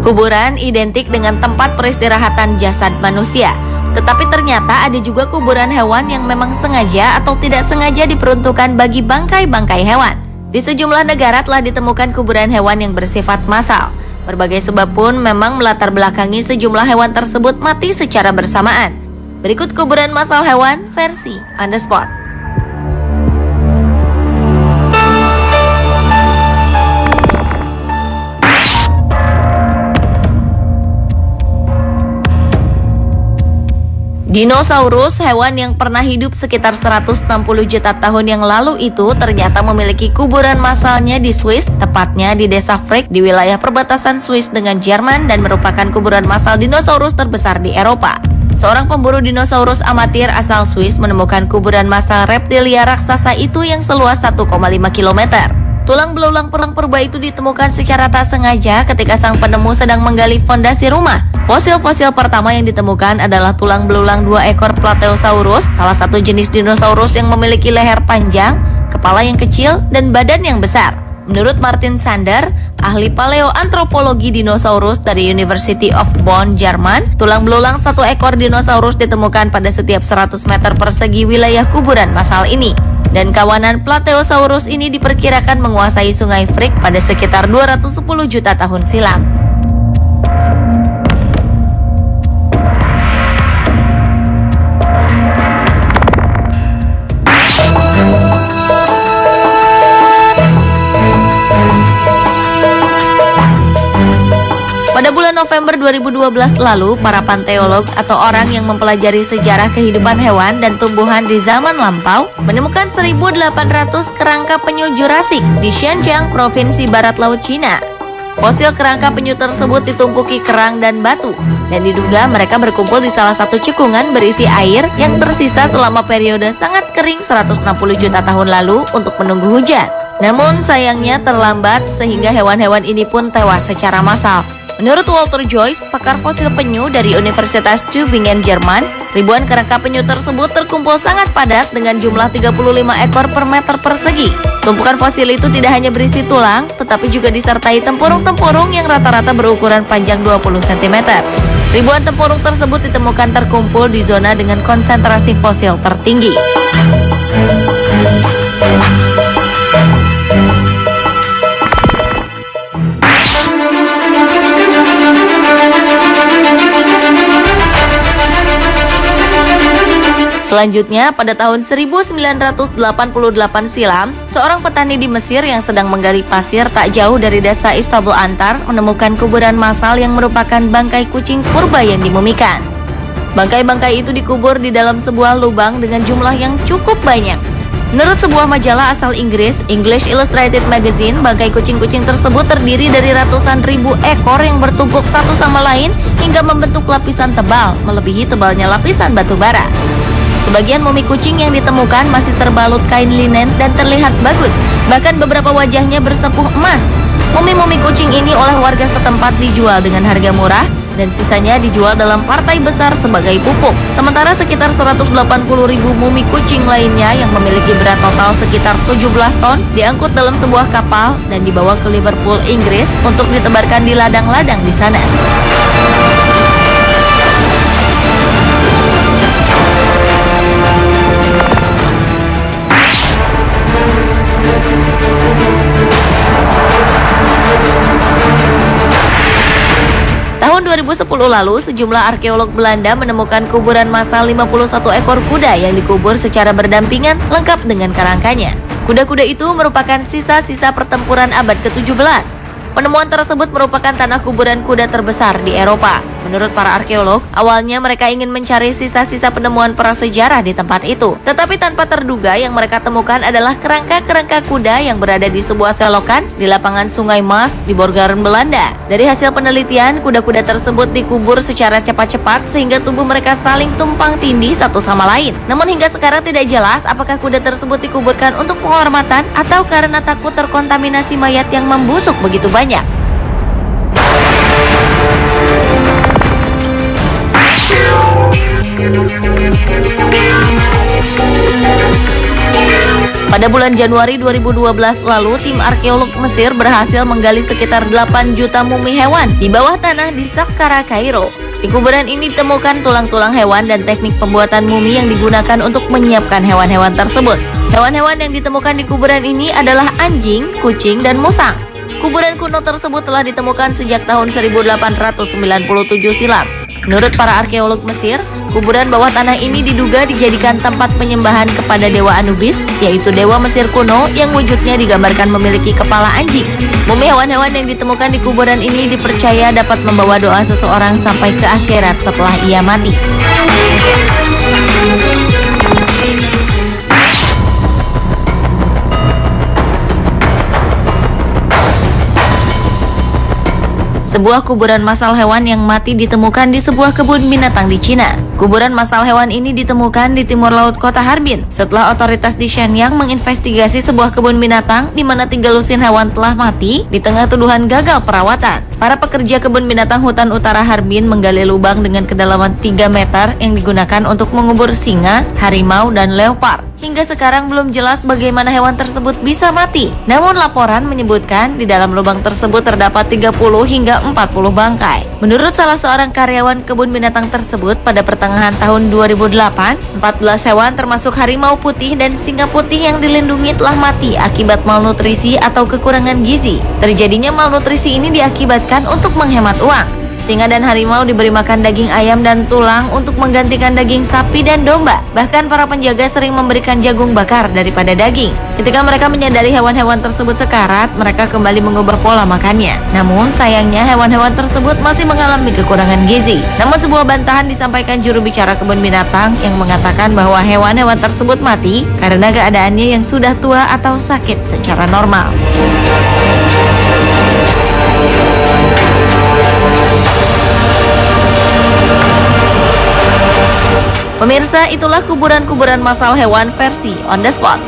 Kuburan identik dengan tempat peristirahatan jasad manusia. Tetapi ternyata ada juga kuburan hewan yang memang sengaja atau tidak sengaja diperuntukkan bagi bangkai-bangkai hewan. Di sejumlah negara telah ditemukan kuburan hewan yang bersifat massal. Berbagai sebab pun memang melatar belakangi sejumlah hewan tersebut mati secara bersamaan. Berikut kuburan massal hewan versi On The Spot. Dinosaurus, hewan yang pernah hidup sekitar 160 juta tahun yang lalu itu ternyata memiliki kuburan massalnya di Swiss, tepatnya di desa Frick di wilayah perbatasan Swiss dengan Jerman dan merupakan kuburan massal dinosaurus terbesar di Eropa. Seorang pemburu dinosaurus amatir asal Swiss menemukan kuburan massal reptilia raksasa itu yang seluas 1,5 km. Tulang belulang perang purba itu ditemukan secara tak sengaja ketika sang penemu sedang menggali fondasi rumah. Fosil-fosil pertama yang ditemukan adalah tulang belulang 2 ekor Plateosaurus, salah satu jenis dinosaurus yang memiliki leher panjang, kepala yang kecil, dan badan yang besar. Menurut Martin Sander, ahli paleoantropologi dinosaurus dari University of Bonn, Jerman, tulang belulang 1 ekor dinosaurus ditemukan pada setiap 100 meter persegi wilayah kuburan massal ini. Dan kawanan Plateosaurus ini diperkirakan menguasai sungai Frick pada sekitar 210 juta tahun silam. Pada bulan November 2012 lalu, para panteolog atau orang yang mempelajari sejarah kehidupan hewan dan tumbuhan di zaman lampau menemukan 1.800 kerangka penyu Jurassik di Xinjiang, Provinsi Barat Laut Cina. Fosil kerangka penyu tersebut ditumpuki kerang dan batu, dan diduga mereka berkumpul di salah satu cekungan berisi air yang tersisa selama periode sangat kering 160 juta tahun lalu untuk menunggu hujan. Namun sayangnya terlambat sehingga hewan-hewan ini pun tewas secara massal. Menurut Walter Joyce, pakar fosil penyu dari Universitas Tübingen, Jerman, ribuan kerangka penyu tersebut terkumpul sangat padat dengan jumlah 35 ekor per meter persegi. Tumpukan fosil itu tidak hanya berisi tulang, tetapi juga disertai tempurung-tempurung yang rata-rata berukuran panjang 20 cm. Ribuan tempurung tersebut ditemukan terkumpul di zona dengan konsentrasi fosil tertinggi. Selanjutnya, pada tahun 1988 silam, seorang petani di Mesir yang sedang menggali pasir tak jauh dari desa Istanbul Antar menemukan kuburan massal yang merupakan bangkai kucing purba yang dimumikan. Bangkai-bangkai itu dikubur di dalam sebuah lubang dengan jumlah yang cukup banyak. Menurut sebuah majalah asal Inggris, English Illustrated Magazine, bangkai kucing-kucing tersebut terdiri dari ratusan ribu ekor yang bertumpuk satu sama lain hingga membentuk lapisan tebal, melebihi tebalnya lapisan batu bara. Sebagian mumi kucing yang ditemukan masih terbalut kain linen dan terlihat bagus, bahkan beberapa wajahnya bersepuh emas. Mumi-mumi kucing ini oleh warga setempat dijual dengan harga murah dan sisanya dijual dalam partai besar sebagai pupuk. Sementara sekitar 180.000 mumi kucing lainnya yang memiliki berat total sekitar 17 ton diangkut dalam sebuah kapal dan dibawa ke Liverpool, Inggris untuk ditebarkan di ladang-ladang di sana. Tahun 2010 lalu, sejumlah arkeolog Belanda menemukan kuburan massal 51 ekor kuda yang dikubur secara berdampingan lengkap dengan kerangkanya. Kuda-kuda itu merupakan sisa-sisa pertempuran abad ke-17. Penemuan tersebut merupakan tanah kuburan kuda terbesar di Eropa. Menurut para arkeolog, awalnya mereka ingin mencari sisa-sisa penemuan prasejarah di tempat itu. Tetapi tanpa terduga yang mereka temukan adalah kerangka-kerangka kuda yang berada di sebuah selokan di lapangan Sungai Maas di Borgaren, Belanda. Dari hasil penelitian, kuda-kuda tersebut dikubur secara cepat-cepat sehingga tubuh mereka saling tumpang tindih satu sama lain. Namun hingga sekarang tidak jelas apakah kuda tersebut dikuburkan untuk penghormatan atau karena takut terkontaminasi mayat yang membusuk begitu banyak. Pada bulan Januari 2012 lalu, tim arkeolog Mesir berhasil menggali sekitar 8 juta mumi hewan di bawah tanah di Saqqara, Kairo. Di kuburan ini ditemukan tulang-tulang hewan dan teknik pembuatan mumi yang digunakan untuk menyiapkan hewan-hewan tersebut. Hewan-hewan yang ditemukan di kuburan ini adalah anjing, kucing, dan musang. Kuburan kuno tersebut telah ditemukan sejak tahun 1897 silam. Menurut para arkeolog Mesir, kuburan bawah tanah ini diduga dijadikan tempat penyembahan kepada dewa Anubis, yaitu dewa Mesir kuno yang wujudnya digambarkan memiliki kepala anjing. Mumi hewan-hewan yang ditemukan di kuburan ini dipercaya dapat membawa doa seseorang sampai ke akhirat setelah ia mati. Sebuah kuburan massal hewan yang mati ditemukan di sebuah kebun binatang di Cina. Kuburan massal hewan ini ditemukan di timur laut kota Harbin setelah otoritas di Shenyang menginvestigasi sebuah kebun binatang di mana 3 lusin hewan telah mati di tengah tuduhan gagal perawatan. Para pekerja kebun binatang hutan utara Harbin menggali lubang dengan kedalaman 3 meter yang digunakan untuk mengubur singa, harimau, dan leopard. Hingga sekarang belum jelas bagaimana hewan tersebut bisa mati. Namun laporan menyebutkan di dalam lubang tersebut terdapat 30 hingga 40 bangkai. Menurut salah seorang karyawan kebun binatang tersebut, pada pertengahan tahun 2008, 14 hewan termasuk harimau putih dan singa putih yang dilindungi telah mati akibat malnutrisi atau kekurangan gizi. Terjadinya malnutrisi ini diakibatkan untuk menghemat uang. Singa dan harimau diberi makan daging ayam dan tulang untuk menggantikan daging sapi dan domba. Bahkan para penjaga sering memberikan jagung bakar daripada daging. Ketika mereka menyadari hewan-hewan tersebut sekarat, mereka kembali mengubah pola makannya. Namun sayangnya hewan-hewan tersebut masih mengalami kekurangan gizi. Namun sebuah bantahan disampaikan juru bicara kebun binatang yang mengatakan bahwa hewan-hewan tersebut mati karena keadaannya yang sudah tua atau sakit secara normal. Pemirsa, itulah kuburan-kuburan massal hewan versi on the spot.